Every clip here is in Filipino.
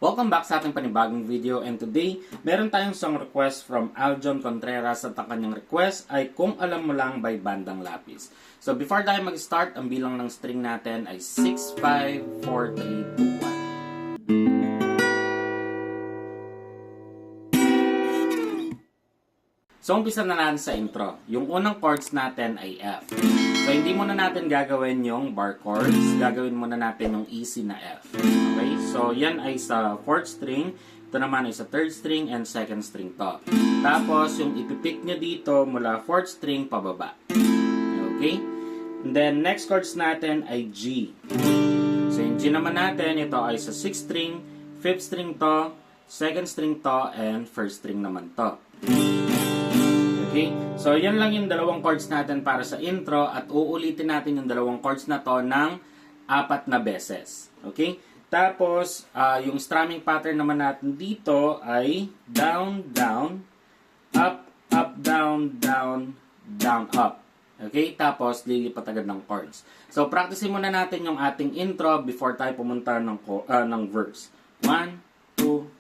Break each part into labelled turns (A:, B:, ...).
A: Welcome back sa ating panibagong video, and today, meron tayong song request from Aljon Contreras at ang kanyang request ay Kung Alam Mo Lang by Bandang Lapis. So before tayo mag-start, ang bilang ng string natin ay 6, 5, 4, 3, 2, 1. So umpisa na natin sa intro. Yung unang chords natin ay F. So hindi muna natin gagawin yung bar chords, gagawin muna natin yung easy na F. Okay? So yan ay sa 4th string, ito naman ay sa 3rd string and 2nd string to. Tapos yung ipipick nyo dito mula 4th string pababa. Okay? And then next chords natin ay G. So yung G naman natin, ito ay sa 6th string, 5th string to, 2nd string to, and 1st string naman to. Okay? So, yan lang yung dalawang chords natin para sa intro at uulitin natin yung dalawang chords na to ng 4 na beses. Okay? Tapos, yung strumming pattern naman natin dito ay down, down, up, up, down, down, down, up. Okay? Tapos, lilipat agad ng chords. So, practicein muna natin yung ating intro before tayo pumunta ng verse. 1, 2,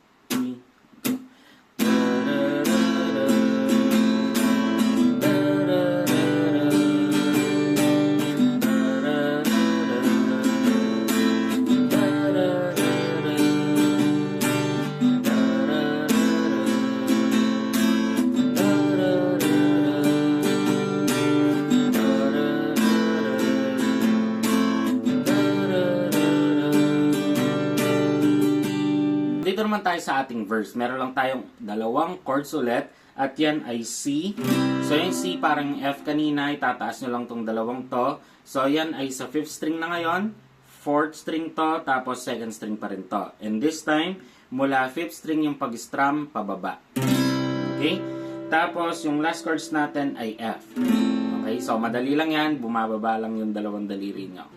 A: dito naman tayo sa ating verse. Meron lang tayong dalawang chords ulit at yan ay C. So yung C parang F kanina, itataas nyo lang tong dalawang to. So yan ay sa 5th string na ngayon, 4th string to, tapos 2nd string pa rin to. And this time, mula 5th string yung pag-strum pababa. Okay? Tapos yung last chords natin ay F. Okay? So madali lang yan, bumababa lang yung dalawang daliri nyo.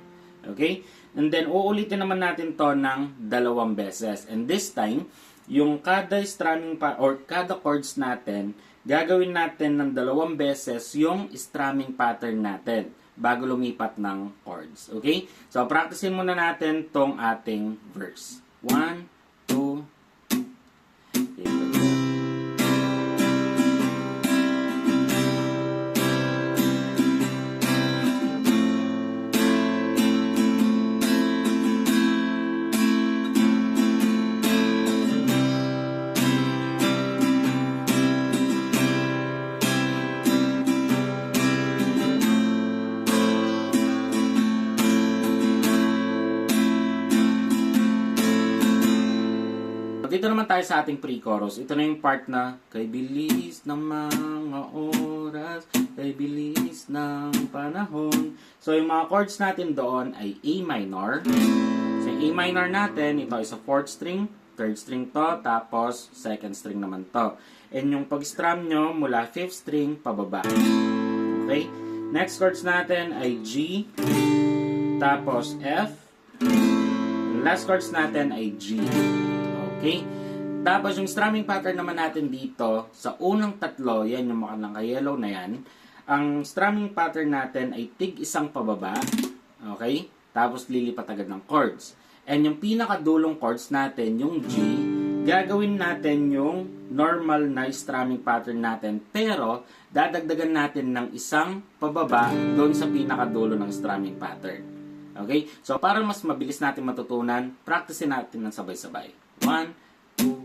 A: Okay? And then, uulitin naman natin to ng 2 beses. And this time, yung kada strumming or kada chords natin, gagawin natin ng 2 beses yung strumming pattern natin bago lumipat ng chords. Okay? So, practicein muna natin tong ating verse. 1, 2, dito naman tayo sa ating pre-chorus. Ito na yung part na kay bilis ng mga oras, kay bilis ng panahon. So yung mga chords natin doon ay A minor. So yung A minor natin, ito ay sa 4th string, 3rd string to, tapos 2nd string naman to. And yung pag-strum nyo mula 5th string pababa. Okay? Next chords natin ay G, tapos F. Last chords natin ay G. Okay? Tapos yung strumming pattern naman natin dito, sa unang tatlo, yan yung mga naka-yellow na yan. Ang strumming pattern natin ay tig-isang pababa. Okay? Tapos lilipat agad ng chords. And yung pinakadulong chords natin, yung G, gagawin natin yung normal na strumming pattern natin. Pero, dadagdagan natin ng isang pababa doon sa pinakadulo ng strumming pattern. Okay? So, para mas mabilis natin matutunan, practicein natin ng sabay-sabay. 1, 2,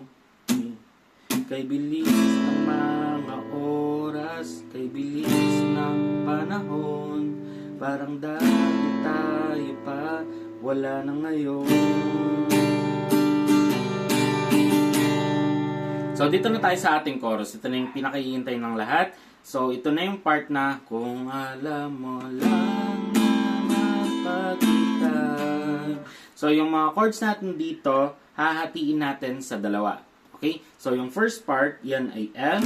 A: 3. Kay bilis ng mga oras, kay bilis ng panahon, parang dati tayo pa, wala na ngayon. So, dito na tayo sa ating chorus. Ito na yung pinakahihintay ng lahat. So, ito na yung part na, kung alam mo lang na mapagkita. So, yung mga chords natin dito, hahatiin natin sa dalawa. Okay? So, yung first part, yan ay F,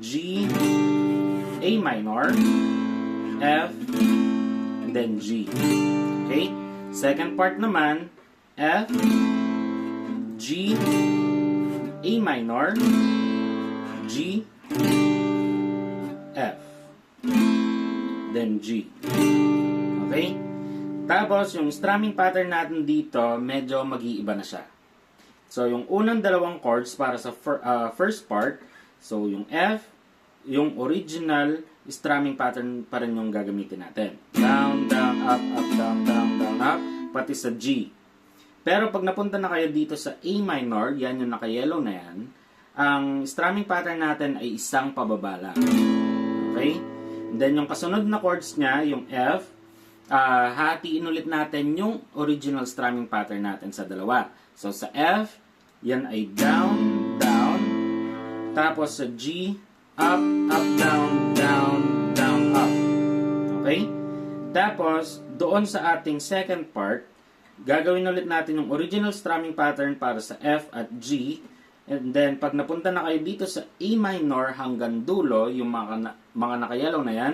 A: G, A minor, F, and then G. Okay? Second part naman, F, G, A minor, G, F, then G. Okay? Tapos, yung strumming pattern natin dito, medyo mag-iiba na siya. So, yung unang dalawang chords para sa first part, so yung F, yung original strumming pattern pa rin yung gagamitin natin. Down, down, up, down, down, down, up, pati sa G. Pero pag napunta na kayo dito sa A minor, yan yung naka-yellow na yan, ang strumming pattern natin ay isang pababa lang. Okay? And then yung kasunod na chords niya, yung F, hatiin ulit natin yung original strumming pattern natin sa dalawa. So sa F, yan ay down, down. Tapos sa G, up, up, down, down, down, up. Okay? Tapos, doon sa ating second part, gagawin ulit natin yung original strumming pattern para sa F at G. And then, pag napunta na kayo dito sa A minor hanggang dulo, yung mga naka-yellow na yan,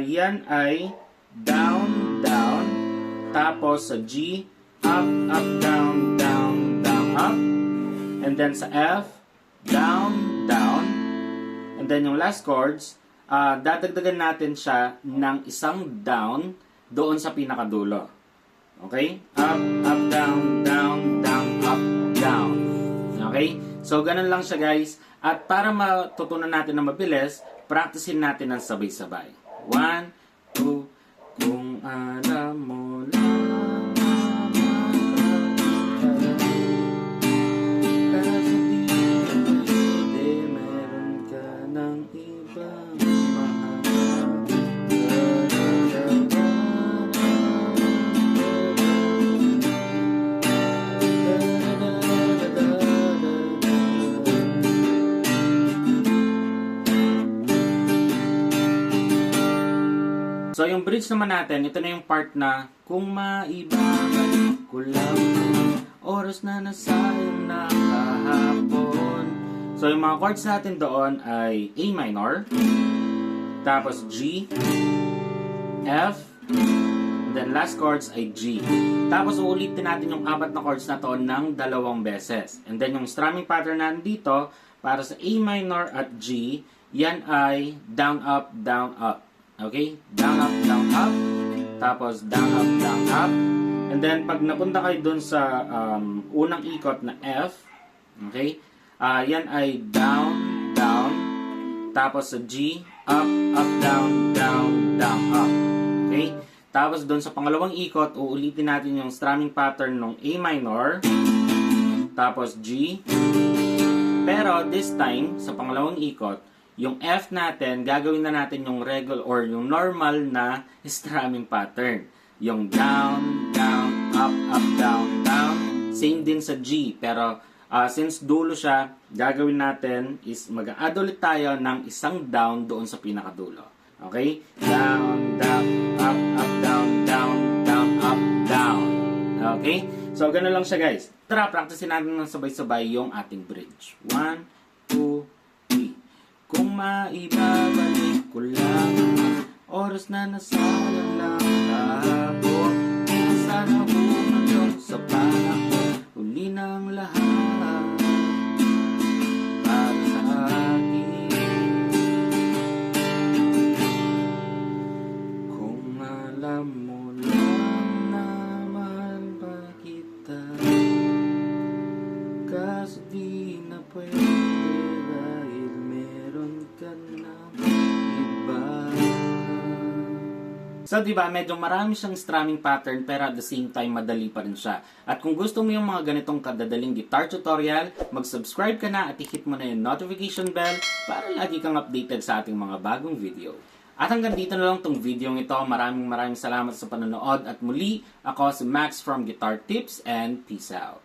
A: yan ay down, down. Tapos sa G, up, up, down, down, down, up. And then sa F, down, down. And then yung last chords, dadagdagan natin siya ng isang down doon sa pinakadulo. Okay? Up, up, down, down, down, up, down. Okay? So, ganun lang siya guys. At para matutunan natin na mabilis, practicein natin ng sabay-sabay. 1, 2, kung alam mo lang, kasi di meron ka ng ibang So, yung bridge naman natin, ito na yung part na kung maibabalik ko lang oras na nasayang na kahapon. So, yung mga chords natin doon ay A minor, tapos G, F, and then last chords ay G. Tapos, uulitin natin yung apat na chords na to ng 2 beses. And then, yung strumming pattern natin dito, para sa A minor at G, yan ay down, up, down, up. Okay? Down, up, up. Tapos, down, up. And then, pag napunta kayo dun sa unang ikot na F, okay? Yan ay down, down. Tapos sa G, up, up, down, down, down, up. Okay? Tapos, dun sa pangalawang ikot, uulitin natin yung strumming pattern ng A minor. Tapos, G. Pero, this time, sa pangalawang ikot, yung F natin, gagawin na natin yung regular or yung normal na strumming pattern. Yung down, down, up, down, down. Same din sa G. Pero since dulo siya, gagawin natin is mag-add ulit tayo ng isang down doon sa pinakadulo. Okay? Down, down, up, down, down, down, up, down. Okay? So, gano'n lang siya guys. Tara, practicein natin ng sabay-sabay yung ating bridge. 1, 2, kung maibabalik ko lang oras na nasayang lang kahapon, sana bumagsak sa panahon, huli ng lahat para sa akin. Kung alam mo lang na mahal pa kita, kaso di na pwede. So, diba, medyo marami siyang strumming pattern pero at the same time, madali pa rin siya. At kung gusto mo yung mga ganitong kadadaling guitar tutorial, mag-subscribe ka na at i-hit mo na yung notification bell para lagi kang updated sa ating mga bagong video. At hanggang dito na lang tong video ito. Maraming salamat sa panonood at muli, ako si Max from Guitar Tips and peace out.